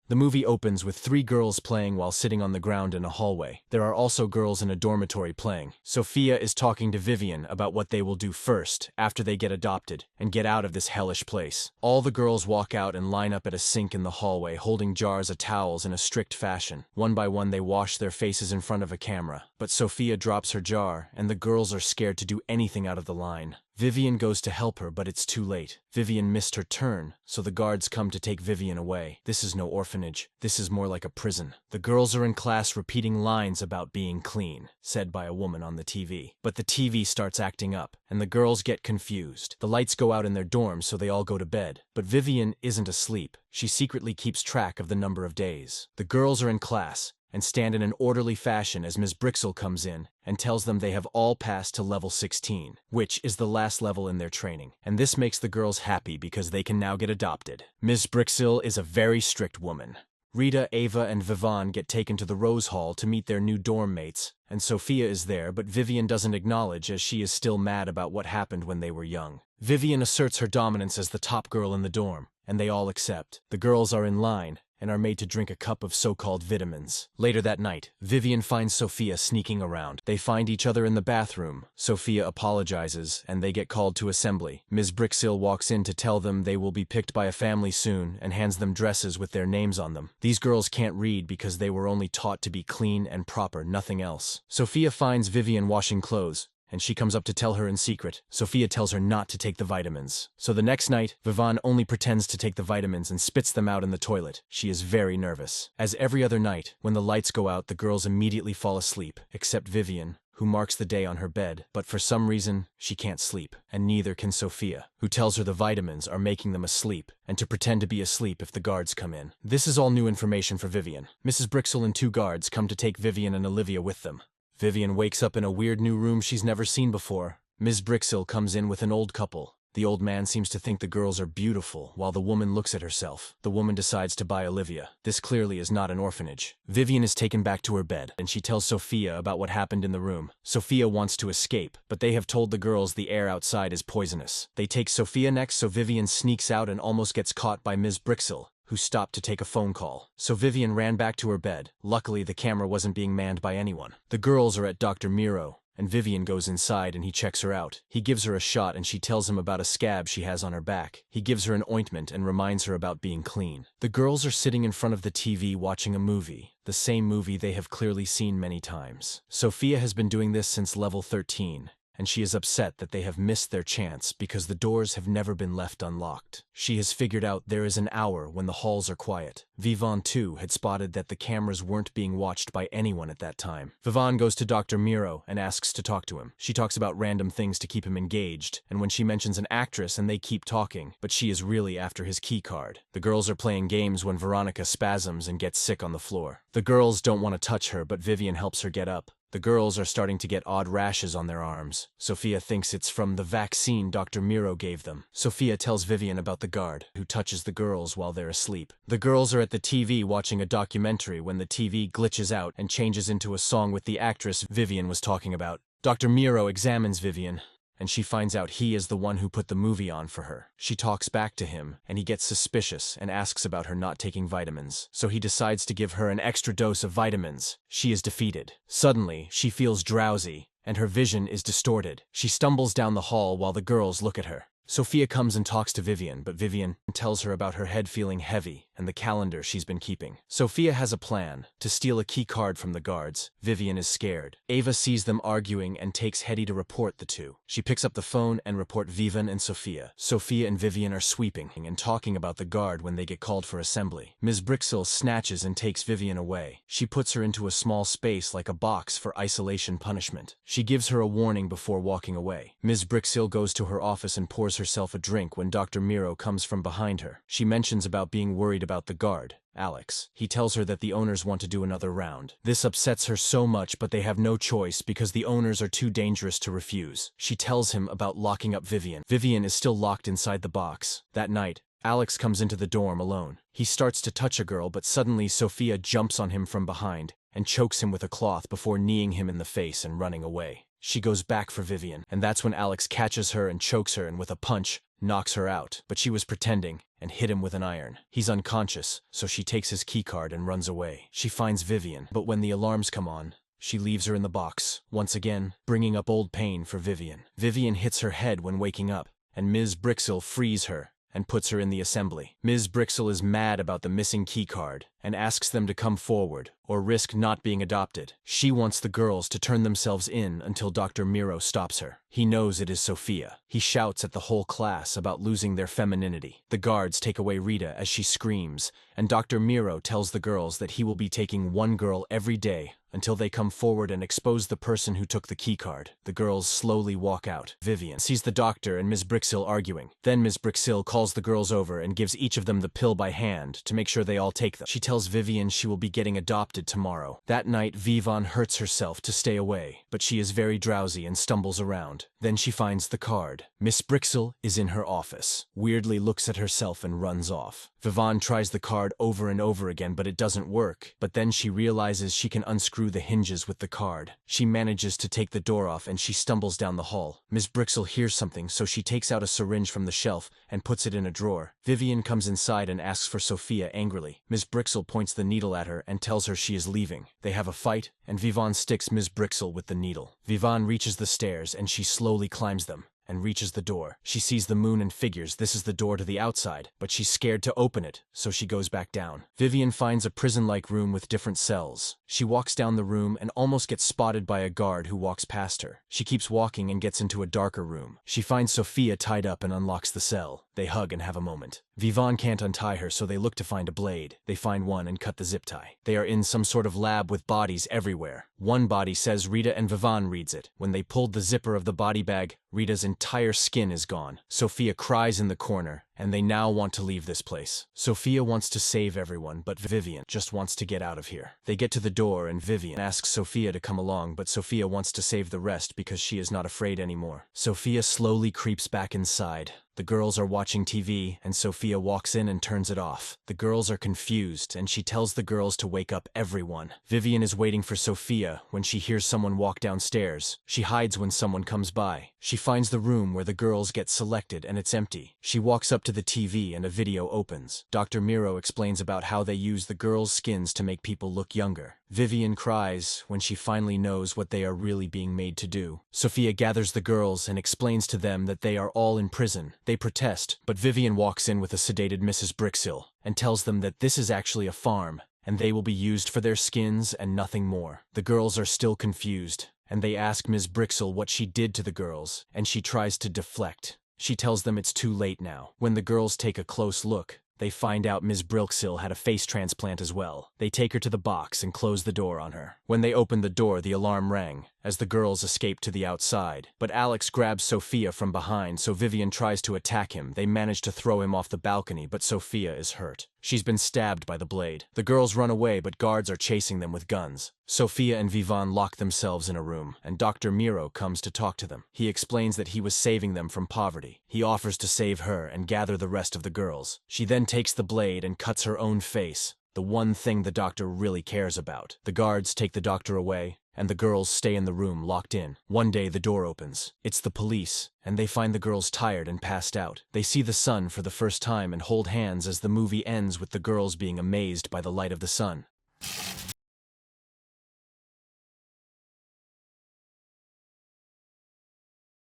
The movie opens with 3 girls playing while sitting on the ground in a hallway. There are also girls in a dormitory playing. Sophia is talking to Vivian about what they will do first after they get adopted and get out of this hellish place. All the girls walk out and line up at a sink in the hallway holding jars of towels in a strict fashion. One by one they wash their faces in front of a camera. But Sophia drops her jar and the girls are scared to do anything out of the line. Vivian goes to help her, but it's too late. Vivian missed her turn, so the guards come to take Vivian away. This is no orphanage. This is more like a prison. The girls are in class repeating lines about being clean, said by a woman on the TV. But the TV starts acting up, and the girls get confused. The lights go out in their dorms, so they all go to bed. But Vivian isn't asleep. She secretly keeps track of the number of days. The girls are in class and stand in an orderly fashion as Ms. Brixel comes in and tells them they have all passed to level 16, which is the last level in their training. And this makes the girls happy because they can now get adopted. Ms. Brixel is a very strict woman. Rita, Ava, and Vivan get taken to the Rose Hall to meet their new dorm mates, and Sophia is there, but Vivian doesn't acknowledge as she is still mad about what happened when they were young. Vivian asserts her dominance as the top girl in the dorm, and they all accept. The girls are in line and are made to drink a cup of so-called vitamins. Later that night, Vivian finds Sophia sneaking around. They find each other in the bathroom. Sophia apologizes, and they get called to assembly. Ms. Brixel walks in to tell them they will be picked by a family soon and hands them dresses with their names on them. These girls can't read because they were only taught to be clean and proper, nothing else. Sophia finds Vivian washing clothes, and she comes up to tell her in secret. Sophia tells her not to take the vitamins. So the next night, Vivan only pretends to take the vitamins and spits them out in the toilet. She is very nervous. As every other night, when the lights go out, the girls immediately fall asleep, except Vivian, who marks the day on her bed. But for some reason, she can't sleep, and neither can Sophia, who tells her the vitamins are making them asleep, and to pretend to be asleep if the guards come in. This is all new information for Vivian. Mrs. Brixel and 2 guards come to take Vivian and Olivia with them. Vivian wakes up in a weird new room she's never seen before. Ms. Brixel comes in with an old couple. The old man seems to think the girls are beautiful, while the woman looks at herself. The woman decides to buy Olivia. This clearly is not an orphanage. Vivian is taken back to her bed, and she tells Sophia about what happened in the room. Sophia wants to escape, but they have told the girls the air outside is poisonous. They take Sophia next, so Vivian sneaks out and almost gets caught by Ms. Brixel, who stopped to take a phone call. So Vivian ran back to her bed. Luckily, the camera wasn't being manned by anyone. The girls are at Dr. Miro, and Vivian goes inside and he checks her out. He gives her a shot and she tells him about a scab she has on her back. He gives her an ointment and reminds her about being clean. The girls are sitting in front of the TV watching a movie, the same movie they have clearly seen many times. Sophia has been doing this since level 13. And she is upset that they have missed their chance because the doors have never been left unlocked. She has figured out there is an hour when the halls are quiet. Vivan, too, had spotted that the cameras weren't being watched by anyone at that time. Vivan goes to Dr. Miro and asks to talk to him. She talks about random things to keep him engaged, and when she mentions an actress and they keep talking, but she is really after his key card. The girls are playing games when Veronica spasms and gets sick on the floor. The girls don't want to touch her, but Vivian helps her get up. The girls are starting to get odd rashes on their arms. Sophia thinks it's from the vaccine Dr. Miro gave them. Sophia tells Vivian about the guard, who touches the girls while they're asleep. The girls are at the TV watching a documentary when the TV glitches out and changes into a song with the actress Vivian was talking about. Dr. Miro examines Vivian, and she finds out he is the one who put the movie on for her. She talks back to him, and he gets suspicious and asks about her not taking vitamins. So he decides to give her an extra dose of vitamins. She is defeated. Suddenly, she feels drowsy, and her vision is distorted. She stumbles down the hall while the girls look at her. Sophia comes and talks to Vivian, but Vivian tells her about her head feeling heavy and the calendar she's been keeping. Sophia has a plan to steal a key card from the guards. Vivian is scared. Ava sees them arguing and takes Hetty to report the two. She picks up the phone and report Vivian and Sophia. Sophia and Vivian are sweeping and talking about the guard when they get called for assembly. Ms. Brixel snatches and takes Vivian away. She puts her into a small space like a box for isolation punishment. She gives her a warning before walking away. Ms. Brixel goes to her office and pours herself a drink when Dr. Miro comes from behind her. She mentions about being worried about the guard, Alex. He tells her that the owners want to do another round. This upsets her so much, but they have no choice because the owners are too dangerous to refuse. She tells him about locking up Vivian. Vivian is still locked inside the box. That night, Alex comes into the dorm alone. He starts to touch a girl, but suddenly Sophia jumps on him from behind and chokes him with a cloth before kneeing him in the face and running away. She goes back for Vivian, and that's when Alex catches her and chokes her, and with a punch, knocks her out, but she was pretending and hit him with an iron. He's unconscious, so she takes his keycard and runs away. She finds Vivian, but when the alarms come on, she leaves her in the box, once again, bringing up old pain for Vivian. Vivian hits her head when waking up, and Ms. Brixel frees her and puts her in the assembly. Ms. Brixel is mad about the missing keycard and asks them to come forward or risk not being adopted. She wants the girls to turn themselves in until Dr. Miro stops her. He knows it is Sophia. He shouts at the whole class about losing their femininity. The guards take away Rita as she screams, and Dr. Miro tells the girls that he will be taking one girl every day until they come forward and expose the person who took the keycard. The girls slowly walk out. Vivian sees the doctor and Ms. Brixel arguing. Then Ms. Brixel calls the girls over and gives each of them the pill by hand to make sure they all take them. She tells Vivian she will be getting adopted tomorrow. That night, Vivian hurts herself to stay away, but she is very drowsy and stumbles around. Then she finds the card. Miss Brixel is in her office, weirdly looks at herself and runs off. Vivian tries the card over and over again, but it doesn't work. But then she realizes she can unscrew the hinges with the card. She manages to take the door off and she stumbles down the hall. Miss Brixel hears something, so she takes out a syringe from the shelf and puts it in a drawer. Vivian comes inside and asks for Sophia angrily. Miss Brixel points the needle at her and tells her she is leaving. They have a fight, and Vivian sticks Miss Brixel with the needle. Vivian reaches the stairs and she slowly climbs them and reaches the door. She sees the moon and figures this is the door to the outside, but she's scared to open it, so she goes back down. Vivian finds a prison-like room with different cells. She walks down the room and almost gets spotted by a guard who walks past her. She keeps walking and gets into a darker room. She finds Sophia tied up and unlocks the cell. They hug and have a moment. Vivian can't untie her, so they look to find a blade. They find one and cut the zip tie. They are in some sort of lab with bodies everywhere. One body says Rita and Vivian reads it. When they pulled the zipper of the body bag, Rita's entire skin is gone. Sophia cries in the corner, and they now want to leave this place. Sophia wants to save everyone, but Vivian just wants to get out of here. They get to the door and Vivian asks Sophia to come along, but Sophia wants to save the rest because she is not afraid anymore. Sophia slowly creeps back inside. The girls are watching TV, and Sophia walks in and turns it off. The girls are confused, and she tells the girls to wake up everyone. Vivian is waiting for Sophia when she hears someone walk downstairs. She hides when someone comes by. She finds the room where the girls get selected, and it's empty. She walks up to the TV, and a video opens. Dr. Miro explains about how they use the girls' skins to make people look younger. Vivian cries when she finally knows what they are really being made to do. Sophia gathers the girls and explains to them that they are all in prison. They protest, but Vivian walks in with a sedated Mrs. Brixel and tells them that this is actually a farm, and they will be used for their skins and nothing more. The girls are still confused, and they ask Ms. Brixel what she did to the girls, and she tries to deflect. She tells them it's too late now. When the girls take a close look, they find out Ms. Brixel had a face transplant as well. They take her to the box and close the door on her. When they opened the door, the alarm rang as the girls escaped to the outside. But Alex grabs Sophia from behind, so Vivian tries to attack him. They manage to throw him off the balcony, but Sophia is hurt. She's been stabbed by the blade. The girls run away, but guards are chasing them with guns. Sophia and Vivian lock themselves in a room, and Dr. Miro comes to talk to them. He explains that he was saving them from poverty. He offers to save her and gather the rest of the girls. She then takes the blade and cuts her own face, the one thing the doctor really cares about. The guards take the doctor away, and the girls stay in the room locked in. One day the door opens. It's the police, and they find the girls tired and passed out. They see the sun for the first time and hold hands as the movie ends with the girls being amazed by the light of the sun.